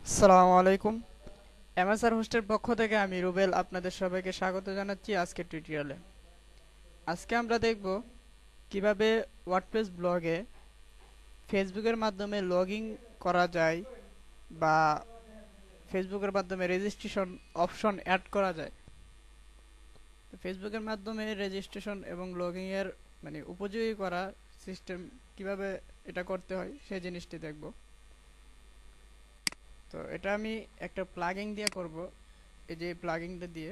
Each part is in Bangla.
আসসালামু আলাইকুম। এমএসআর হোস্টের পক্ষ থেকে আমি রুবেল আপনাদের সবাইকে স্বাগত জানাচ্ছি আজকের টিউটোরিয়ালে। আজকে আমরা দেখব কিভাবে ওয়ার্ডপ্রেস ব্লগে ফেসবুকের মাধ্যমে লগইন করা যায় বা ফেসবুকের মাধ্যমে রেজিস্ট্রেশন অপশন অ্যাড করা যায়। তো ফেসবুকের মাধ্যমে রেজিস্ট্রেশন এবং লগইন এর উপযোগী করা সিস্টেম কিভাবে এটা করতে হয় সেই জিনিসটি দেখব। তো এটা আমি একটা প্লাগইন দিয়ে করব। এই যে প্লাগইনটা দিয়ে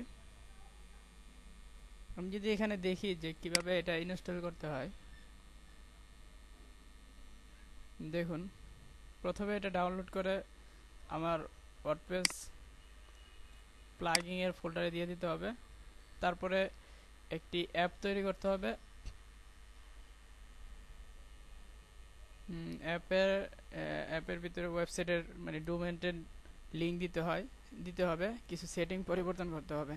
আমি যদি এখানে দেখি যে কিভাবে এটা ইনস্টল করতে হয়, দেখুন প্রথমে এটা ডাউনলোড করে আমার ওয়ার্ডপ্রেস প্লাগইন এর ফোল্ডারে দিয়ে দিতে হবে। তারপরে একটি অ্যাপ তৈরি করতে হবে। অ্যাপের অ্যাপের ভিতরে ওয়েবসাইটের ডোমেইনের লিংক দিতে হবে, কিছু সেটিং পরিবর্তন করতে হবে।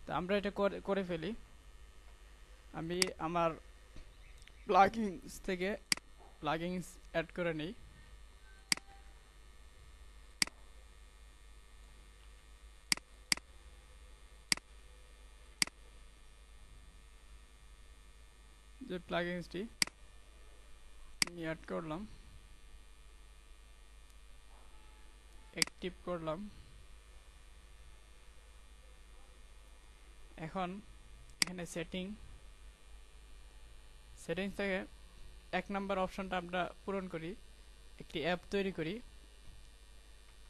তো আমরা এটা করে ফেলি। আমি আমার প্লাগইনস থেকে প্লাগইনস অ্যাড করে নিই। যে প্লাগইনসটি আমি অ্যাড করলাম, অ্যাক্টিভ করলাম। এখন এখানে সেটিংস থেকে 1 নম্বর অপশনটা আমরা পূরণ করি, একটি অ্যাপ তৈরি করি।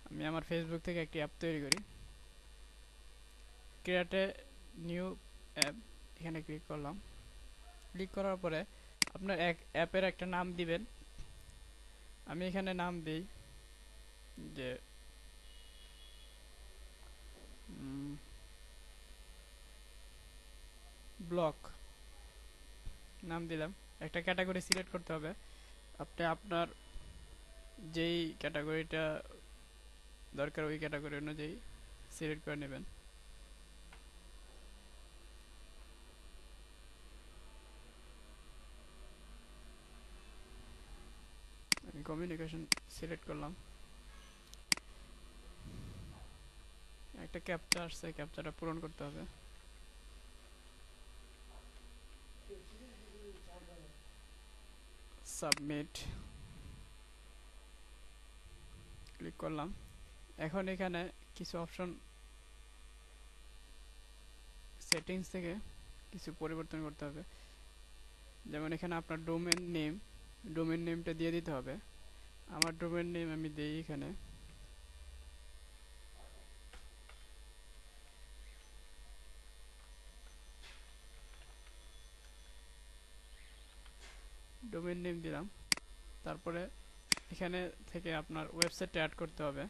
আমি আমার ফেসবুক থেকে একটি অ্যাপ তৈরি করি। ক্রিয়েট এ নিউ অ্যাপ, এখানে ক্লিক করলাম। ক্লিক করার পরে আপনার অ্যাপের একটা নাম দিবেন। আমি এখানে নাম দিই যে ব্লগ নাম দিলাম। একটা ক্যাটাগরি সিলেক্ট করতে হবে। আপনি আপনার যেই ক্যাটাগরিটা দরকার ওই ক্যাটাগরি অনুযায়ী সিলেক্ট করে নেবেন। আমি কমিউনিকেশন সিলেক্ট করলাম। একটা ক্যাপচা আসছে, ক্যাপচাটা পূরণ করতে হবে। সাবমিট ক্লিক করলাম। এখন এখানে কিছু অপশন সেটিংস থেকে কিছু পরিবর্তন করতে হবে। যেমন এখানে আপনার ডোমেন নেমটা দিয়ে দিতে হবে। আমার ডোমেন নেম আমি দেই এখানে ডোমেন নেম দিলাম। তারপরে এখানে থেকে আপনার ওয়েবসাইটটা অ্যাড করতে হবে।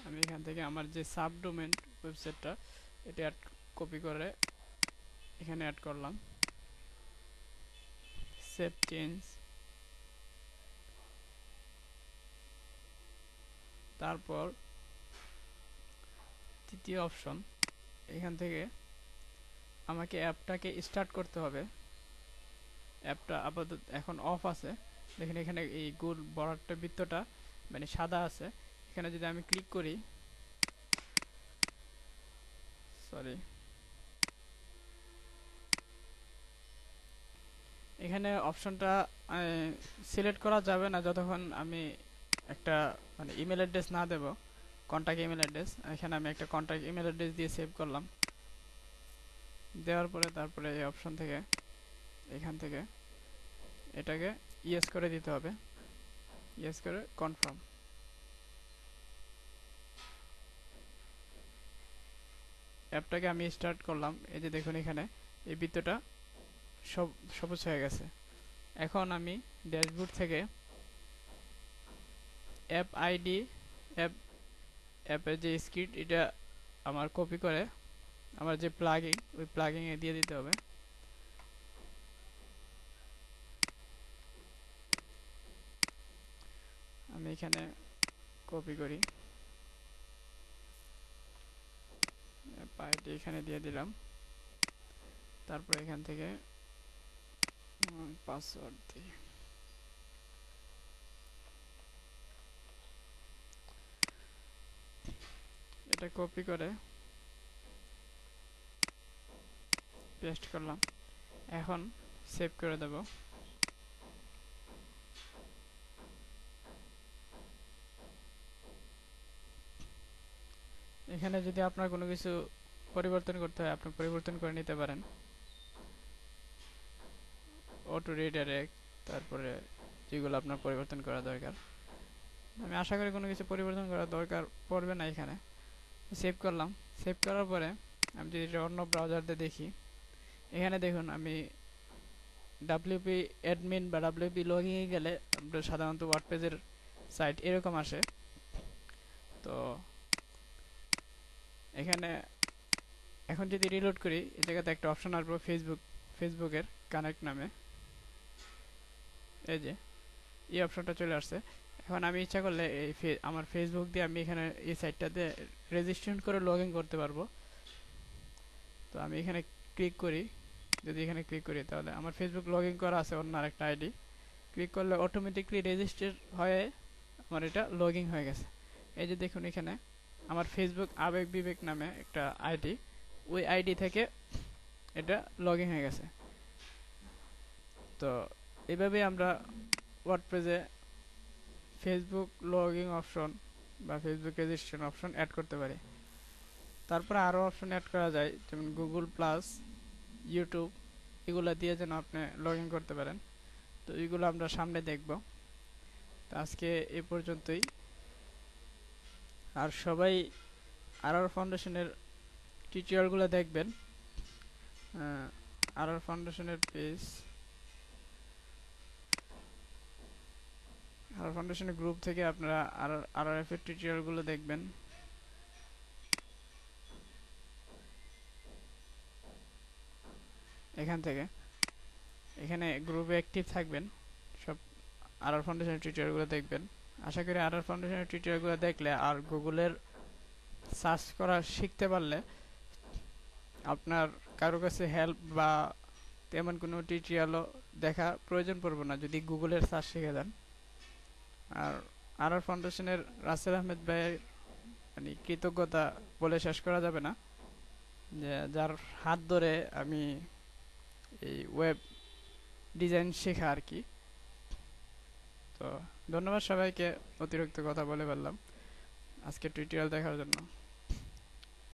আমি এখান থেকে আমার যে সাবডোমেন ওয়েবসাইটটা এটা কপি করে এখানে অ্যাড করলাম। Save change. তারপর তৃতীয় অপশন, এখান থেকে আমাকে অ্যাপটাকে স্টার্ট করতে হবে। অ্যাপটা আপাতত এখন অফ আছে। দেখেন এখানে এই গোল বর্ডারটা বৃত্তটা সাদা আছে। এখানে যদি আমি ক্লিক করি, সরি, এখানে অপশনটা সিলেক্ট করা যাবে না যতক্ষণ আমি একটা ইমেল অ্যাড্রেস না দেব, কন্ট্যাক্ট ইমেল অ্যাড্রেস। এখানে আমি একটা কন্ট্যাক্ট ইমেল অ্যাড্রেস দিয়ে সেভ করলাম। দেওয়ার পরে তারপরে এই অপশন থেকে এখান থেকে এটাকে ইয়েস করে দিতে হবে। ইয়েস করে কনফার্ম। অ্যাপটাকে আমি স্টার্ট করলাম। এই যে দেখুন এখানে এই বৃত্তটা সবুজ হয়ে গেছে। এখন আমি ড্যাশবোর্ড থেকে অ্যাপ আইডি, অ্যাপের যে স্ক্রিপ্ট এটা আমার কপি করে আমার যে প্লাগইন ওই প্লাগইনে দিয়ে দিতে হবে। আমি এখানে কপি করি, অ্যাপ আইডি এখানে দিয়ে দিলাম। তারপর এখান থেকে পাসওয়ার্ড দিই। এটা কপি করে পেস্ট করলাম। এখন সেভ করে দেব। এখানে যদি আপনার কোনো কিছু পরিবর্তন করতে হয় আপনি পরিবর্তন করে নিতে পারেন। অটো রিডাইরেক্ট, তারপরে যেগুলো আপনার পরিবর্তন করা দরকার। আমি আশা করি কোনো কিছু পরিবর্তন করার দরকার পড়বে না। এখানে সেভ করলাম। সেভ করার পরে আমি যদি অন্য ব্রাউজার দিয়ে দেখি, এখানে দেখুন আমি ডাব্লিউপি অ্যাডমিন বা ডাব্লিউপি লগইন এ গেলে সাধারণত ওয়ার্ডপ্রেসের সাইট এরকম আসে। তো এখানে এখন যদি রিলোড করি, এই জায়গাতে একটা অপশন আসবে ফেসবুকের কানেক্ট নামে। এই যে এই অপশনটা চলে আসছে। এখন আমি ইচ্ছা করলে আমার ফেসবুক দিয়ে আমি এখানে এই সাইটটাতে রেজিস্ট্রেশন করে লগ ইন করতে পারবো। তো আমি এখানে ক্লিক করি। যদি এখানে ক্লিক করি তাহলে আমার ফেসবুক লগ ইন করা আছে অন্য আরেকটা আইডি। ক্লিক করলে অটোমেটিকলি রেজিস্টার হয়ে আমার এটা লগ ইন হয়ে গেছে। এই যে দেখুন এখানে আমার ফেসবুক আবেগ বিবেক নামে একটা আইডি, ওই আইডি থেকে এটা লগ ইন হয়ে গেছে। তো এইভাবে আমরা ওয়ার্ডপ্রেসে ফেসবুক লগ ইন অপশন বা ফেসবুক রেজিস্ট্রেশন অপশন অ্যাড করতে পারি। তারপরে আরও অপশন অ্যাড করা যায়, যেমন গুগল প্লাস, ইউটিউব, এগুলো দিয়ে যেন আপনি লগ ইন করতে পারেন। তো এইগুলো আমরা সামনে দেখব। তো আজকে এ পর্যন্তই। আর সবাই আর ফাউন্ডেশনের টিউটোরিয়ালগুলো দেখবেন। আর ফাউন্ডেশনের পেজ, আর ফাউন্ডেশনের গ্রুপ থেকে আপনারা আর এর টিউটোরিয়ালগুলো দেখবেন। এখান থেকে এখানে গ্রুপে অ্যাক্টিভ থাকবেন, সব আর ফাউন্ডেশনের টিউটোরিয়ালগুলো দেখবেন। আশা করি আর ফাউন্ডেশনের টিউটোরিয়ালগুলো দেখলে আর গুগলের সার্চ করা শিখতে পারলে আপনার কারো কাছে হেল্প বা তেমন কোনো টিউটোরিয়ালও দেখা প্রয়োজন পড়বে না যদি গুগলের সার্চ শিখে যান। আর ফাউন্ডেশনের রাসেল আহমেদ ভাইয়ের মানে কৃতজ্ঞতা বলে শেষ করা যাবে না, যে যার হাত ধরে আমি এই ওয়েব ডিজাইন শেখা আর কি। তো ধন্যবাদ সবাইকে, অতিরিক্ত কথা বলে ফেললাম। আজকে টিউটোরিয়াল দেখার জন্য।